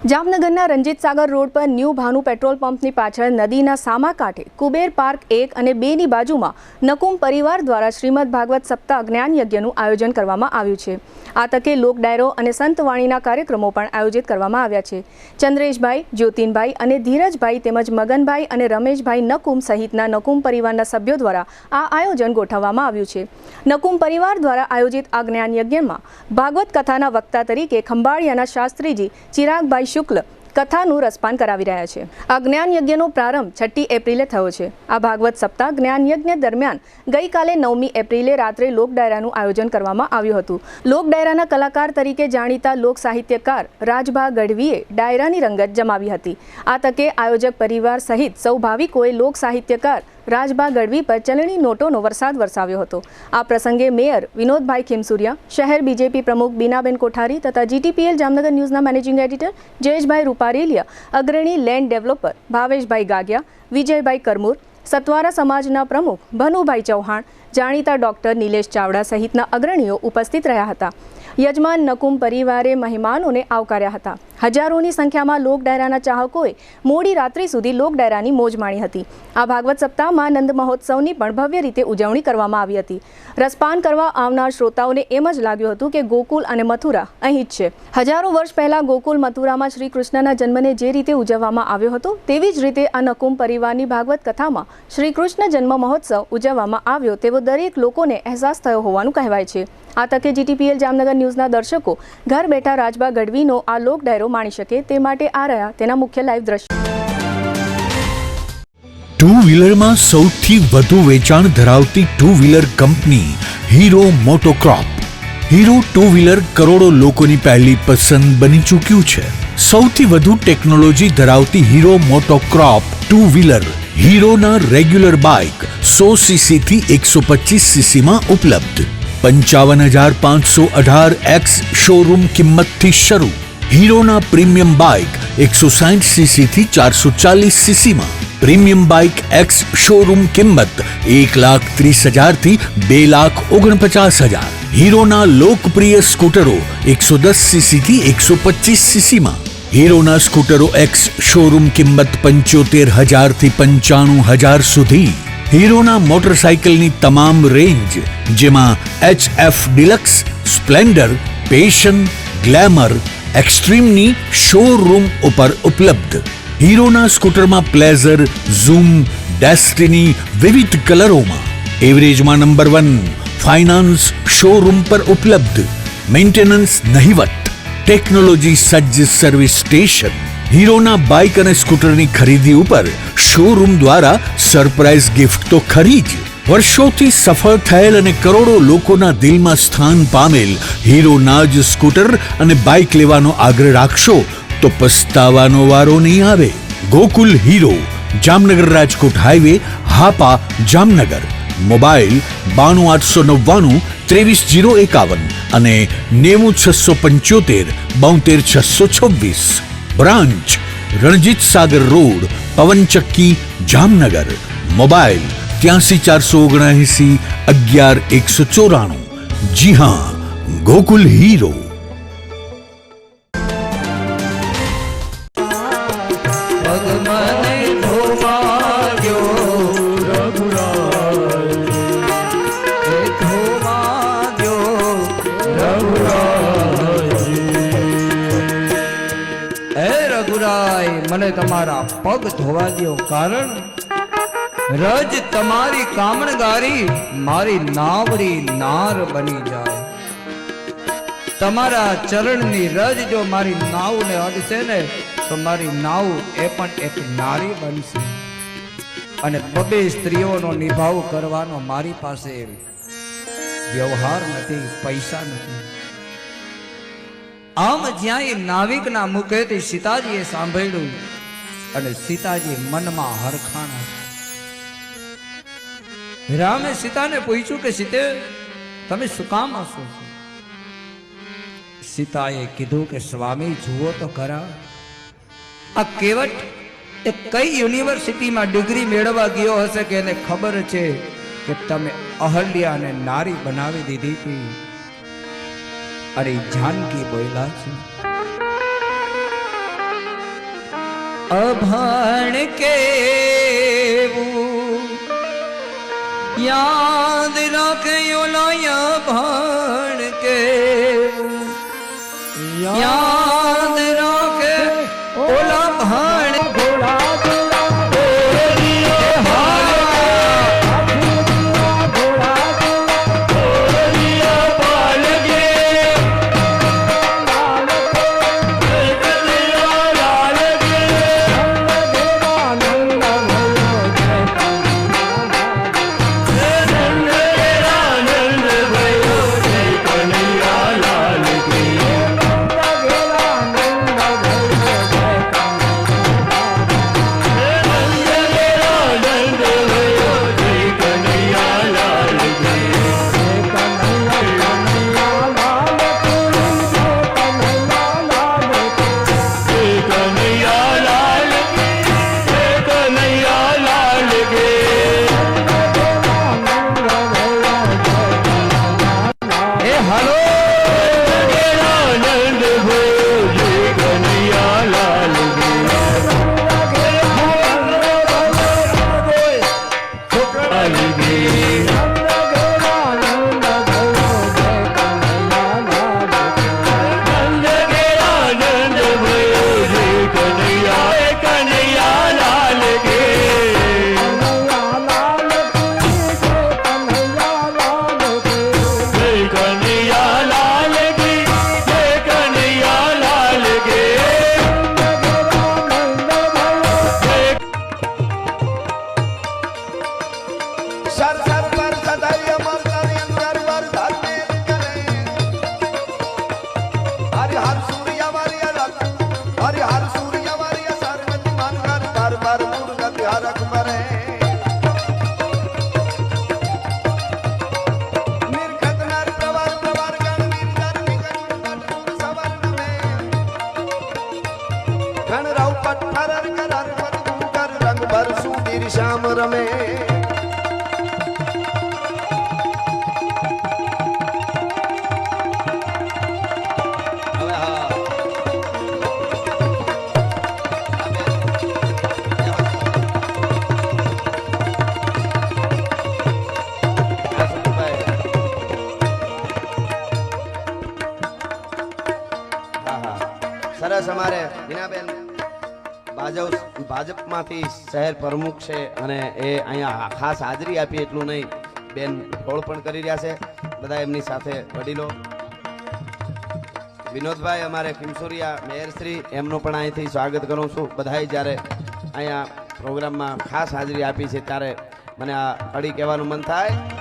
જામનગરના રંજીત સાગર રોડ પર new Bhanu petrol પંપની પાછળ નદીના સામા કાંઠે કુબેર પાર્ક 1 અને 2ની બાજુમાં નકુમ પરિવાર દ્વારા શ્રીમદ ભાગવત સપ્તાહ જ્ઞાન યજ્ઞનું આયોજન કરવામાં આવ્યું છે। આ તકે લોક ડાયરો અને સંતવાણીના કાર્યક્રમો પણ આયોજિત કરવામાં આવ્યા છે। ચંદ્રેશભાઈ, જ્યોતિનભાઈ અને ધીરજભાઈ તેમજ મગનભાઈ અને રમેશભાઈ નકુમ સહિતના નકુમ પરિવારના સભ્યો દ્વારા આ આયોજન ગોઠવવામાં આવ્યું છે। નકુમ પરિવાર દ્વારા આયોજિત આ જ્ઞાન યજ્ઞમાં ભાગવત કથાના વક્તા તરીકે ખંભાળિયાના શાસ્ત્રીજી ચિરાગભાઈ શુક્લ કથાનું રસપાન કરાવી રહ્યા છે। આ જ્ઞાન યજ્ઞનો પ્રારંભ 6 એપ્રિલે થયો છે। આ ભાગવત સપ્તાહ જ્ઞાન યજ્ઞ દરમિયાન ગઈકાલે 9મી એપ્રિલે રાત્રે લોક ડાયરાનું આયોજન કરવામાં આવ્યું હતું। લોક ડાયરાના કલાકાર તરીકે જાણીતા લોક સાહિત્યકાર રાજભા ગઢવીએ ડાયરાની રંગત જમાવી હતી। આ તકે આયોજક પરિવાર સહિત સૌ ભાવિકોએ લોક સાહિત્યકાર રાજભા ગઢવી પર ચલણી નોટોનો વરસાદ વરસાવ્યો હતો। આ પ્રસંગે મેયર વિનોદભાઈ ખીમસુરિયા, શહેર બીજેપી પ્રમુખ બીનાબેન કોઠારી તથા જીટીપીએલ જામનગર ન્યૂઝના મેનેજિંગ એડિટર જયેશભાઈ રૂપારેલિયા, અગ્રણી લેન્ડ ડેવલપર ભાવેશભાઈ ગાગિયા, વિજયભાઈ કરમુર, સતવારા સમાજના પ્રમુખ ભનુભાઈ ચૌહાણ, જાણીતા ડોક્ટર નિલેશ ચાવડા સહિતના અગ્રણીઓ ઉપસ્થિત રહ્યા હતા। યજમાન નકુમ પરિવારે મહેમાનોને આવકાર્યા હતા। હજારોની સંખ્યામાં લોક ડાયરાના ચાહકોએ મોડી રાત્રિ સુધી લોક ડાયરાની મોજ માણી હતી। આ ભાગવત સપ્તાહમાં નંદ મહોત્સવની પણ ભવ્ય રીતે ઉજવણી કરવામાં આવી હતી। રસપાન કરવા આવનાર શ્રોતાઓને એમ જ લાગ્યું હતું કે ગોકુલ અને મથુરા અહીં જ છે। હજારો વર્ષ પહેલા ગોકુલ મથુરામાં શ્રી કૃષ્ણના જન્મને જે રીતે ઉજવવામાં આવ્યો હતો તેવી જ રીતે આ નકુમ પરિવારની ભાગવત કથામાં શ્રી કૃષ્ણ જન્મ મહોત્સવ ઉજવવામાં આવ્યો તેવો દરેક લોકોને અહેસાસ થયો હોવાનું કહેવાય છે। આ તકે જીટીપીએલ જામનગર ન્યૂઝના દર્શકો ઘર બેઠા રાજભા ગઢવીનો આ લોક ડાયરો માણી શકે તે માટે આ રહ્યા તેના મુખ્ય લાઈવ દ્રશ્યો। ટુ વ્હીલરમાં સૌથી વધુ વેચાણ ધરાવતી ટુ વ્હીલર કંપની Hero MotoCorp. Hero two wheeler કરોડો લોકોની પહેલી પસંદ બની ચૂક્યું છે। સૌથી વધુ ટેકનોલોજી ધરાવતી હીરો મોટોક્રોપ ટુ વ્હીલર હીરોના રેગ્યુલર બાઇક 100cc થી 125cc માં ઉપલબ્ધ। 55,518 શોરૂમ કિંમતથી શરૂ। હીરોના પ્રીમિયમ બાઇક 160cc થી 440cc માં। પ્રીમિયમ બાઇક એક્સ શોરૂમ કિંમત 1,30,000 થી 2,49,000। હીરોના લોકપ્રિય સ્કૂટરો 110cc થી 125cc માં। હીરોના સ્કૂટરો એક્સ શોરૂમ કિંમત 75,000 થી 95,000 સુધી। હીરોના મોટરસાઇકલની તમામ રેન્જ જેમાં HF Deluxe, Splendor, Passion, Glamour, એક્સ્ટ્રીમની શોરૂમ ઉપર ઉપલબ્ધ। હીરોના સ્કૂટરમાં પ્લેઝર, ઝૂમ, ડેસ્ટિની વિવિધ કલરોમાં। એવરેજમાં નંબર 1 ફાઇનાન્સ શોરૂમ પર ઉપલબ્ધ। મેન્ટેનન્સ નહિવત, ટેકનોલોજી સજ્જ સર્વિસ સ્ટેશન। હીરોના બાઇક અને સ્કૂટરની ખરીદી ઉપર શોરૂમ દ્વારા સરપ્રાઇઝ ગિફ્ટ તો ખરી જ। વર્ષોથી સફળ થયેલ અને કરોડો લોકોના દિલમાં સ્થાન પામેલ હીરોના જ સ્કૂટર અને બાઇક લેવાનો આગ્રહ રાખશો તો પસ્તાવાનો વારો નહીં આવે। Gokul hero, Jamnagar Rajkot highway, Hapa, Jamnagar. Mobile 92 899 23 051 અને 90 675 72 626। Branch Ranjit Sagar road, પવનચક્કી, Jamnagar. Mobile 83 479 11 194। જી હા, ગોકુલ હીરો। મને તમારા પગ ધોવા દો, કારણ રજ તમારી કામણગારી મારી નાવડી નાર બની જાય। તમારા ચરણની રજ જો મારી નાવને અડશે ને તો મારી નાવ એ પણ એક નારી બનશે। અને બબે સ્ત્રીઓનો નિભાવ કરવાનો મારી પાસે વ્યવહાર નથી, પૈસા નથી। આમ જ્યાં એ નાવિકના મુખેથી સીતાજીએ સાંભળ્યું અને સીતાજી મનમાં હરખાણા। રામે સીતાને પૂછ્યું કે સીતે તમે શું કામ હસો છો? સીતાએ કીધું કે સ્વામી જુઓ તો ખરા, આ કેવટ એ કઈ યુનિવર્સિટીમાં ડિગ્રી મેળવવા ગયો હશે કે એને ખબર છે કે તમે અહલ્યાને નારી બનાવી દીધી હતી। અરે जानकी बोला छे અભાણ કેવું યાદ રાખ્યો લાયા ભાણ કેવું યાદ રાખે ઓલા ભાણ શ્યામ રમે સરસ. અમારે હિનાબેન ભાજપમાંથી શહેર પ્રમુખ છે અને એ અહીંયા ખાસ હાજરી આપી એટલું નહીં, બેન ફોળ પણ કરી રહ્યા છે. બધા એમની સાથે વડીલો વિનોદભાઈ અમારે કિમસુરિયા મેયરશ્રી, એમનું પણ અહીંથી સ્વાગત કરું છું. બધાએ જ્યારે અહીંયા પ્રોગ્રામમાં ખાસ હાજરી આપી છે ત્યારે મને આ કડી કહેવાનું મન થાય.